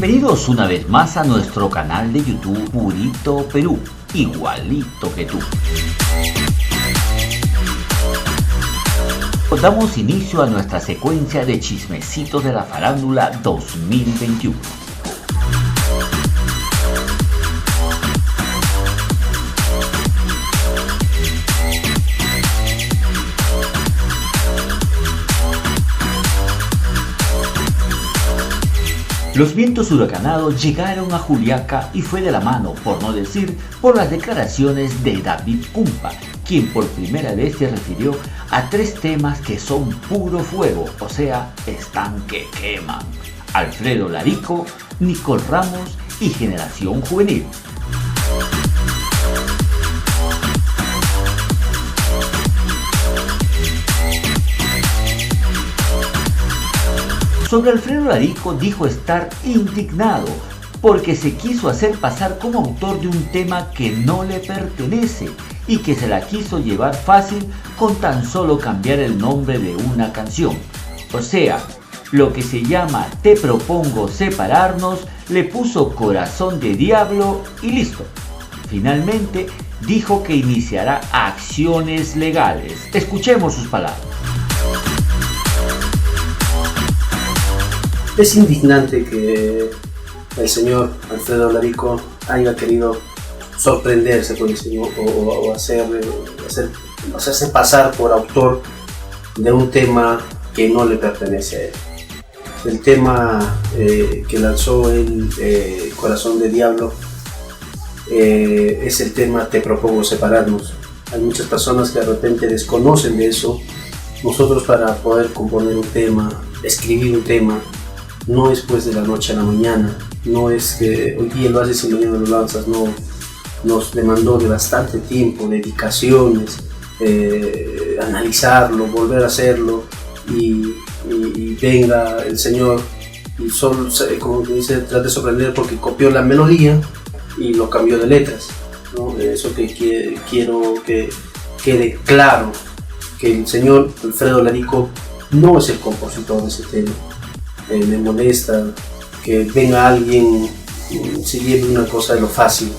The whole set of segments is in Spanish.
Bienvenidos una vez más a nuestro canal de YouTube Purito Perú, igualito que tú. Damos inicio a nuestra secuencia de chismecitos de la farándula 2021. Los vientos huracanados llegaron a Juliaca y fue de la mano, por no decir, por las declaraciones de David Kumpa, quien por primera vez se refirió a 3 temas que son puro fuego, o sea, están que queman: Alfredo Larico, Nicole Ramos y Generación Juvenil. Sobre Alfredo Larico dijo estar indignado porque se quiso hacer pasar como autor de un tema que no le pertenece y que se la quiso llevar fácil con tan solo cambiar el nombre de una canción. O sea, lo que se llama Te propongo separarnos, le puso Corazón de Diablo y listo. Finalmente dijo que iniciará acciones legales. Escuchemos sus palabras. Es indignante que el señor Alfredo Larico haya querido sorprenderse con el señor o hacerse pasar por autor de un tema que no le pertenece a él. El tema que lanzó el Corazón de Diablo es el tema Te propongo separarnos. Hay muchas personas que de repente desconocen de eso. Nosotros, para poder componer un tema, escribir un tema, no es pues de la noche a la mañana, no es que hoy día lo haces y mañana lo lanzas, no. Nos demandó de bastante tiempo, dedicaciones, analizarlo, volver a hacerlo y venga el señor y solo, como dice, trata de sorprender porque copió la melodía y lo cambió de letras, ¿no? Eso que quiero que quede claro, que el señor Alfredo Larico no es el compositor de ese tema. Me molesta que venga alguien siguiendo una cosa de lo fácil.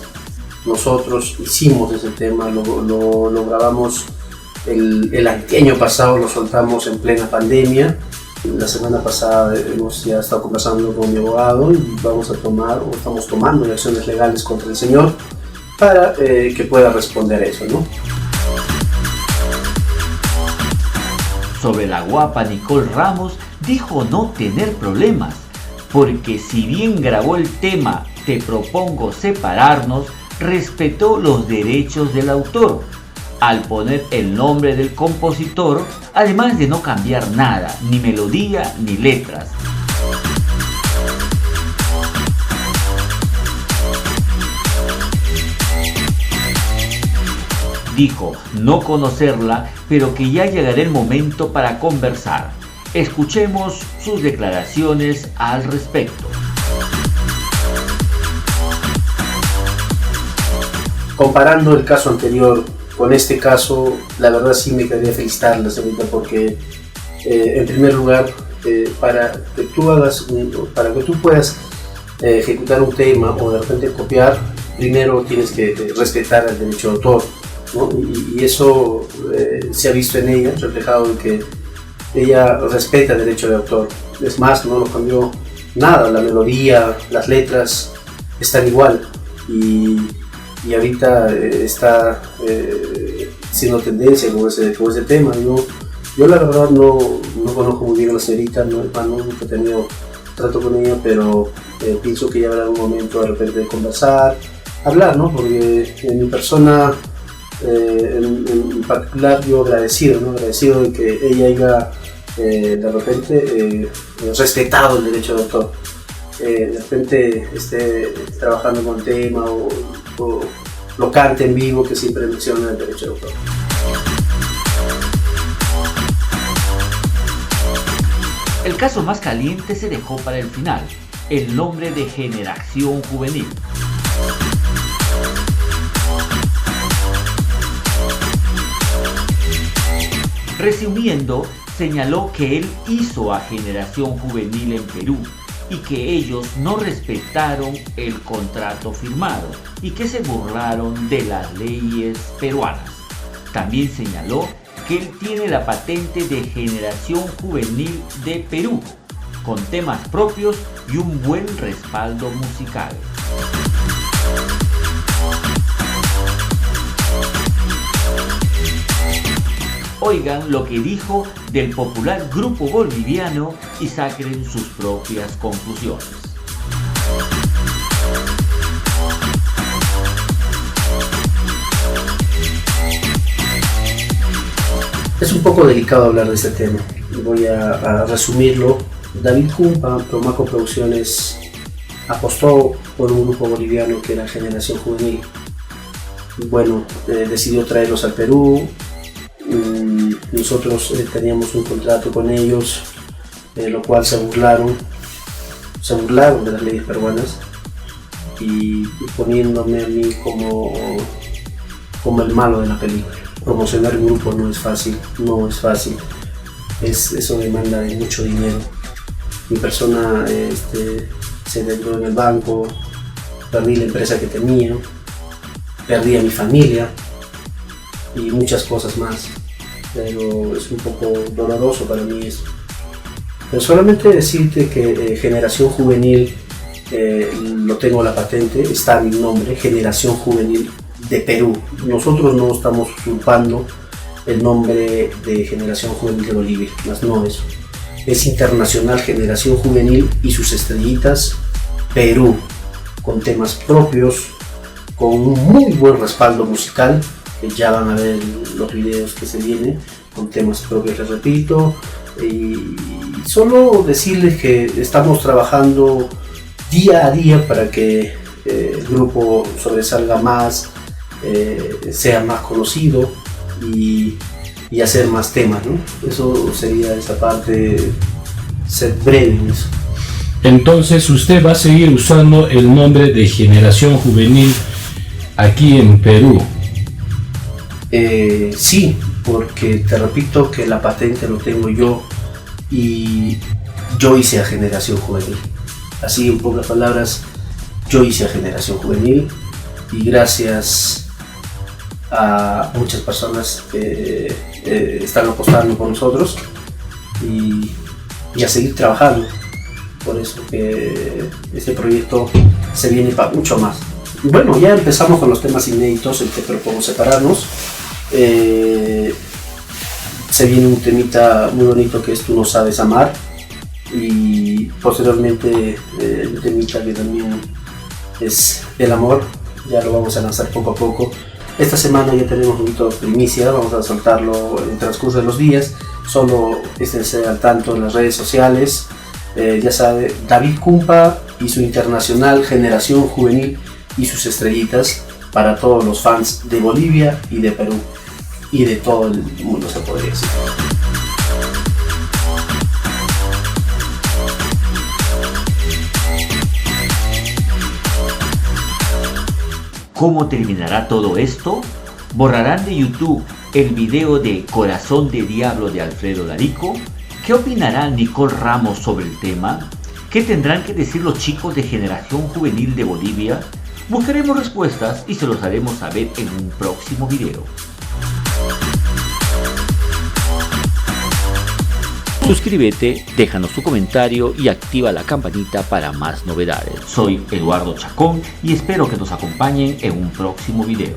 Nosotros hicimos ese tema, lo grabamos el año pasado, lo soltamos en plena pandemia. La semana pasada hemos ya estado conversando con mi abogado y estamos tomando acciones legales contra el señor para que pueda responder eso, ¿no? Sobre la guapa Nicole Ramos, dijo no tener problemas, porque si bien grabó el tema Te propongo separarnos, respetó los derechos del autor, al poner el nombre del compositor, además de no cambiar nada, ni melodía ni letras. Dijo no conocerla, pero que ya llegará el momento para conversar. Escuchemos sus declaraciones al respecto. Comparando el caso anterior con este caso, la verdad sí me quedaría felicitarla, señorita, porque en primer lugar, para que tú puedas ejecutar un tema o de repente copiar, primero tienes que respetar el derecho de autor, ¿no? Y eso se ha visto en ella, reflejado en que ella respeta el derecho de autor. Es más, no lo cambió nada, la melodía, las letras están igual y ahorita está siendo tendencia con ese tema. Yo la verdad no conozco muy bien a la señorita, nunca he tenido trato con ella, pero pienso que ya habrá un momento de repente de conversar, hablar, ¿no? Porque en mi persona en particular yo agradecido de que ella haya de repente respetado el derecho de autor. De repente esté trabajando con el tema o lo cante en vivo, que siempre menciona el derecho de autor. El caso más caliente se dejó para el final: el nombre de Generación Juvenil. Resumiendo, señaló que él hizo a Generación Juvenil en Perú y que ellos no respetaron el contrato firmado y que se burlaron de las leyes peruanas. También señaló que él tiene la patente de Generación Juvenil de Perú, con temas propios y un buen respaldo musical. Oigan lo que dijo del popular grupo boliviano y saquen sus propias conclusiones. Es un poco delicado hablar de este tema. Voy a resumirlo. David Cumpa, Promaco Producciones, apostó por un grupo boliviano que era Generación Juvenil. Bueno, decidió traerlos al Perú. Nosotros teníamos un contrato con ellos, lo cual se burlaron de las leyes peruanas y poniéndome a mí como el malo de la película. Promocionar un grupo no es fácil, eso demanda de mucho dinero. Mi persona se endeudó en el banco, perdí la empresa que tenía, perdí a mi familia y muchas cosas más, pero es un poco doloroso para mí eso. Pero solamente decirte que Generación Juvenil, lo tengo la patente, está mi nombre, Generación Juvenil de Perú. Nosotros no estamos usurpando el nombre de Generación Juvenil de Bolivia, más no eso. Es internacional Generación Juvenil y sus estrellitas Perú, con temas propios, con un muy buen respaldo musical, que ya van a ver los videos que se vienen, con temas propios, les repito, y solo decirles que estamos trabajando día a día para que el grupo sobresalga más, sea más conocido y hacer más temas, ¿no? Eso sería esa parte, ser breve en eso. Entonces usted va a seguir usando el nombre de Generación Juvenil aquí en Perú. Sí, porque te repito que la patente lo tengo yo y yo hice a Generación Juvenil. Así, en pocas palabras, yo hice a Generación Juvenil y gracias a muchas personas que están apostando por nosotros y a seguir trabajando. Por eso que este proyecto se viene para mucho más. Bueno, ya empezamos con los temas inéditos, el que propongo separarnos. Se viene un temita muy bonito que es Tú no sabes amar, y posteriormente el temita que también es el amor, ya lo vamos a lanzar poco a poco. Esta semana ya tenemos un poquito de primicia, vamos a soltarlo en el transcurso de los días, solo esténse al tanto en las redes sociales. Ya sabe, David Cumpa y su internacional Generación Juvenil y sus estrellitas para todos los fans de Bolivia y de Perú y de todo el mundo, se podría decir. ¿Cómo terminará todo esto? ¿Borrarán de YouTube el video de Corazón de Diablo de Alfredo Larico? ¿Qué opinará Nicole Ramos sobre el tema? ¿Qué tendrán que decir los chicos de Generación Juvenil de Bolivia? Buscaremos respuestas y se los haremos saber en un próximo video. Suscríbete, déjanos tu comentario y activa la campanita para más novedades. Soy Eduardo Chacón y espero que nos acompañen en un próximo video.